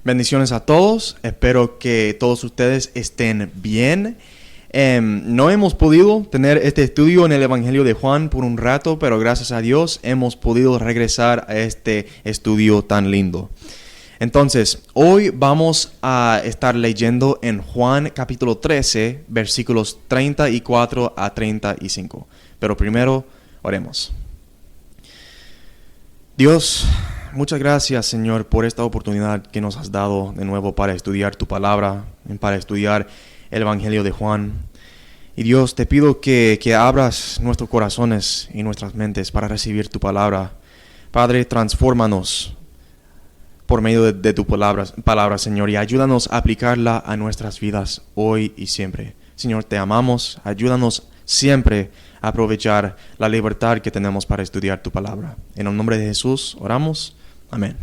Bendiciones a todos, espero que todos ustedes estén bien. No hemos podido tener este estudio en el Evangelio de Juan por un rato, pero gracias a Dios hemos podido regresar a este estudio tan lindo. Entonces, hoy vamos a estar leyendo en Juan capítulo 13, versículos 34 a 35. Pero primero, oremos. Dios, muchas gracias, Señor, por esta oportunidad que nos has dado de nuevo para estudiar tu palabra, para estudiar el Evangelio de Juan. Y Dios, te pido que abras nuestros corazones y nuestras mentes para recibir tu palabra. Padre, transfórmanos por medio de tu palabra, Señor, y ayúdanos a aplicarla a nuestras vidas hoy y siempre. Señor, te amamos, ayúdanos siempre a aprovechar la libertad que tenemos para estudiar tu palabra. En el nombre de Jesús oramos. Amén.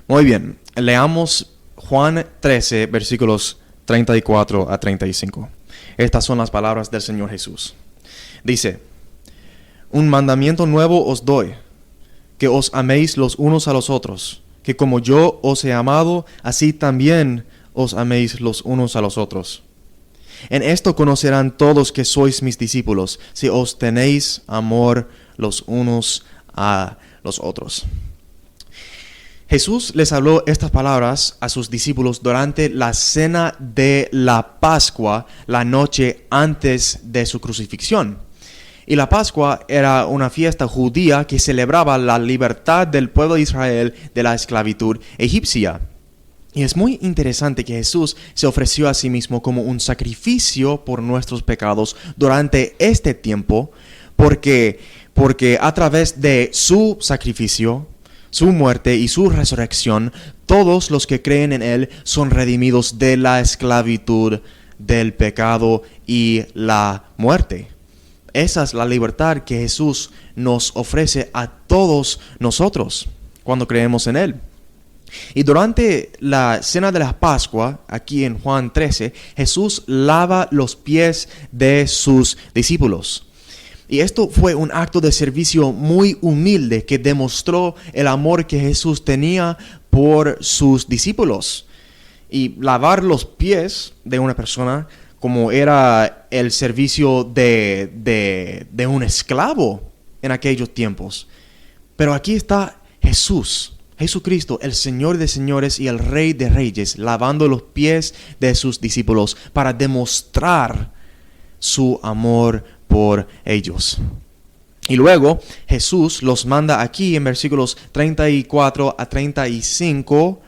Muy bien, leamos Juan 13, versículos 34 a 35. Estas son las palabras del Señor Jesús. Dice: Un mandamiento nuevo os doy, que os améis los unos a los otros, que como yo os he amado, así también os améis los unos a los otros. En esto conocerán todos que sois mis discípulos, si os tenéis amor los unos a los otros. Jesús les habló estas palabras a sus discípulos durante la cena de la Pascua, la noche antes de su crucifixión. Y la Pascua era una fiesta judía que celebraba la libertad del pueblo de Israel de la esclavitud egipcia. Y es muy interesante que Jesús se ofreció a sí mismo como un sacrificio por nuestros pecados durante este tiempo, porque a través de su sacrificio, su muerte y su resurrección, todos los que creen en Él son redimidos de la esclavitud, del pecado y la muerte. Esa es la libertad que Jesús nos ofrece a todos nosotros cuando creemos en Él. Y durante la cena de la Pascua, aquí en Juan 13, Jesús lava los pies de sus discípulos. Y esto fue un acto de servicio muy humilde que demostró el amor que Jesús tenía por sus discípulos. Y lavar los pies de una persona como era el servicio de un esclavo en aquellos tiempos. Pero aquí está Jesucristo, el Señor de señores y el Rey de reyes, lavando los pies de sus discípulos para demostrar su amor por ellos. Y luego Jesús los manda aquí en versículos 34 a 35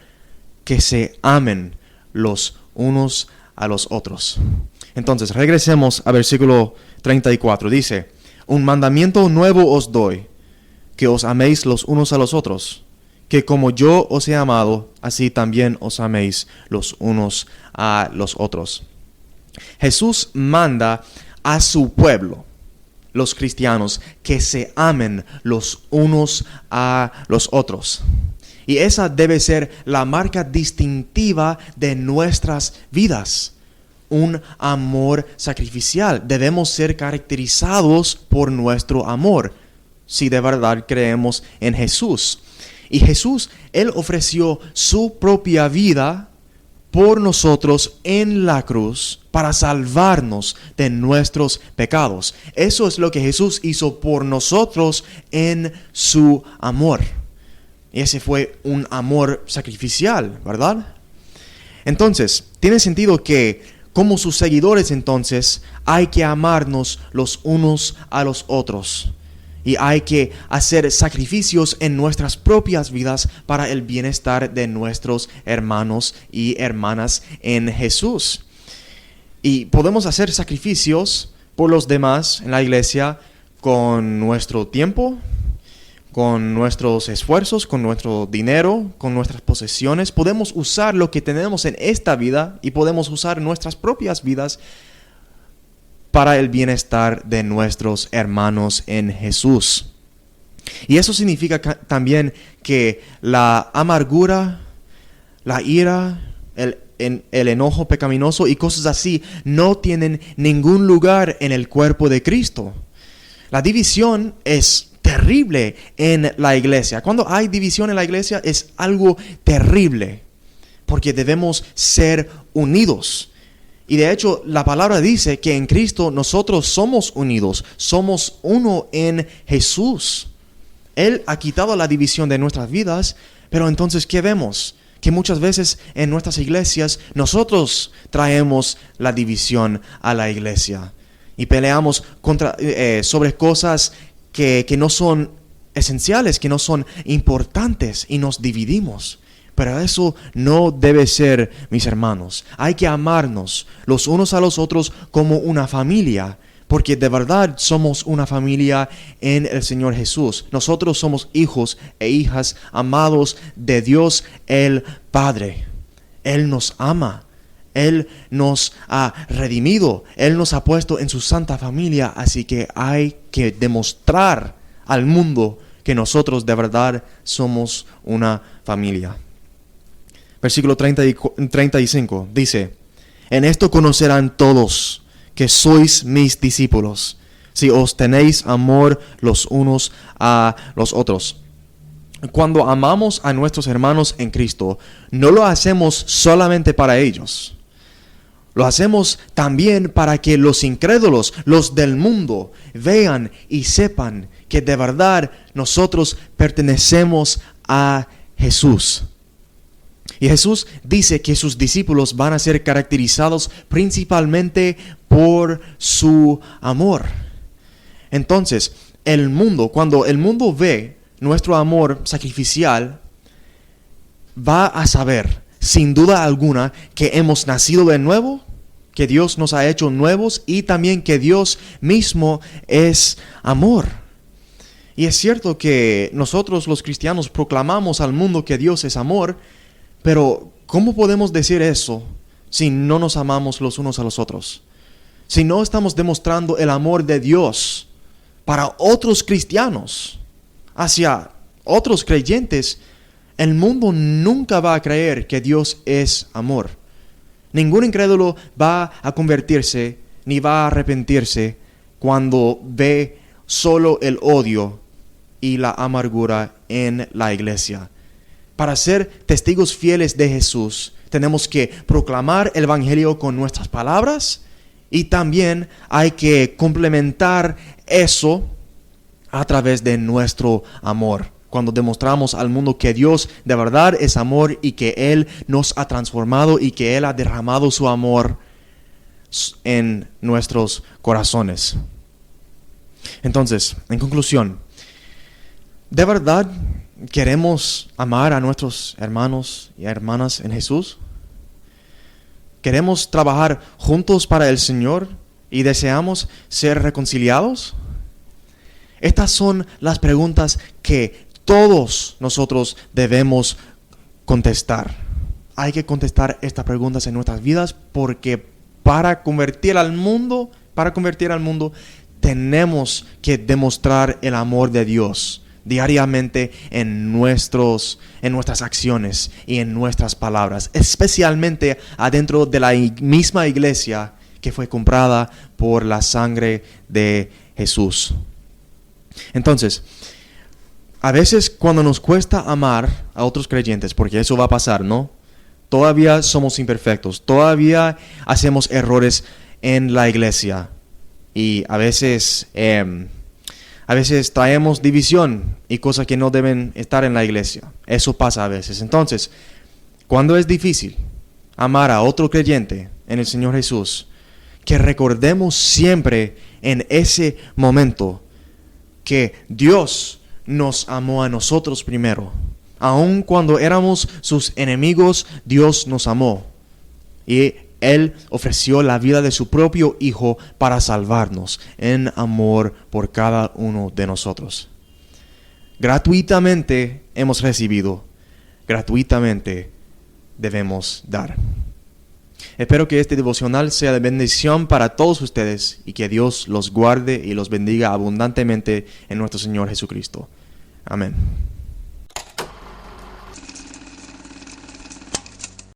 que se amen los unos a los otros. Entonces regresemos a versículo 34. Dice: Un mandamiento nuevo os doy, que os améis los unos a los otros, que como yo os he amado, así también os améis los unos a los otros. Jesús manda a su pueblo, los cristianos, que se amen los unos a los otros. Y esa debe ser la marca distintiva de nuestras vidas. Un amor sacrificial. Debemos ser caracterizados por nuestro amor, si de verdad creemos en Jesús. Y Jesús, Él ofreció su propia vida por nosotros en la cruz para salvarnos de nuestros pecados. Eso es lo que Jesús hizo por nosotros en su amor. Y ese fue un amor sacrificial, ¿verdad? Entonces, tiene sentido que como sus seguidores entonces hay que amarnos los unos a los otros. Y hay que hacer sacrificios en nuestras propias vidas para el bienestar de nuestros hermanos y hermanas en Jesús. Y podemos hacer sacrificios por los demás en la iglesia con nuestro tiempo, con nuestros esfuerzos, con nuestro dinero, con nuestras posesiones. Podemos usar lo que tenemos en esta vida y podemos usar nuestras propias vidas para el bienestar de nuestros hermanos en Jesús. Y eso significa también que la amargura, la ira, el enojo pecaminoso y cosas así no tienen ningún lugar en el cuerpo de Cristo. La división es terrible en la iglesia. Cuando hay división en la iglesia es algo terrible, porque debemos ser unidos. Y de hecho, la palabra dice que en Cristo nosotros somos unidos, somos uno en Jesús. Él ha quitado la división de nuestras vidas, pero entonces, ¿qué vemos? Que muchas veces en nuestras iglesias nosotros traemos la división a la iglesia y peleamos sobre cosas que no son esenciales, que no son importantes, y nos dividimos. Pero eso no debe ser, mis hermanos. Hay que amarnos los unos a los otros como una familia, porque de verdad somos una familia en el Señor Jesús. Nosotros somos hijos e hijas amados de Dios el Padre. Él nos ama. Él nos ha redimido. Él nos ha puesto en su santa familia. Así que hay que demostrar al mundo que nosotros de verdad somos una familia. Versículo 35 dice: en esto conocerán todos que sois mis discípulos, si os tenéis amor los unos a los otros. Cuando amamos a nuestros hermanos en Cristo, no lo hacemos solamente para ellos. Lo hacemos también para que los incrédulos, los del mundo, vean y sepan que de verdad nosotros pertenecemos a Jesús. Y Jesús dice que sus discípulos van a ser caracterizados principalmente por su amor. Entonces, cuando el mundo ve nuestro amor sacrificial, va a saber, sin duda alguna, que hemos nacido de nuevo, que Dios nos ha hecho nuevos y también que Dios mismo es amor. Y es cierto que nosotros los cristianos proclamamos al mundo que Dios es amor, pero ¿cómo podemos decir eso si no nos amamos los unos a los otros? Si no estamos demostrando el amor de Dios para otros cristianos, hacia otros creyentes, el mundo nunca va a creer que Dios es amor. Ningún incrédulo va a convertirse ni va a arrepentirse cuando ve solo el odio y la amargura en la iglesia. Para ser testigos fieles de Jesús, tenemos que proclamar el evangelio con nuestras palabras, y también hay que complementar eso a través de nuestro amor. Cuando demostramos al mundo que Dios de verdad es amor y que Él nos ha transformado y que Él ha derramado su amor en nuestros corazones. Entonces, en conclusión, ¿de verdad queremos amar a nuestros hermanos y hermanas en Jesús? ¿Queremos trabajar juntos para el Señor y deseamos ser reconciliados? Estas son las preguntas que todos nosotros debemos contestar. Hay que contestar estas preguntas en nuestras vidas, porque para convertir al mundo, tenemos que demostrar el amor de Dios diariamente en nuestras acciones y en nuestras palabras, especialmente adentro de la misma iglesia que fue comprada por la sangre de Jesús. Entonces, a veces cuando nos cuesta amar a otros creyentes, porque eso va a pasar, ¿no? Todavía somos imperfectos, todavía hacemos errores en la iglesia, y a veces traemos división y cosas que no deben estar en la iglesia. Eso pasa a veces. Entonces, cuando es difícil amar a otro creyente en el Señor Jesús, que recordemos siempre en ese momento que Dios nos amó a nosotros primero. Aun cuando éramos sus enemigos, Dios nos amó. Y Él ofreció la vida de su propio Hijo para salvarnos en amor por cada uno de nosotros. Gratuitamente hemos recibido, gratuitamente debemos dar. Espero que este devocional sea de bendición para todos ustedes y que Dios los guarde y los bendiga abundantemente en nuestro Señor Jesucristo. Amén.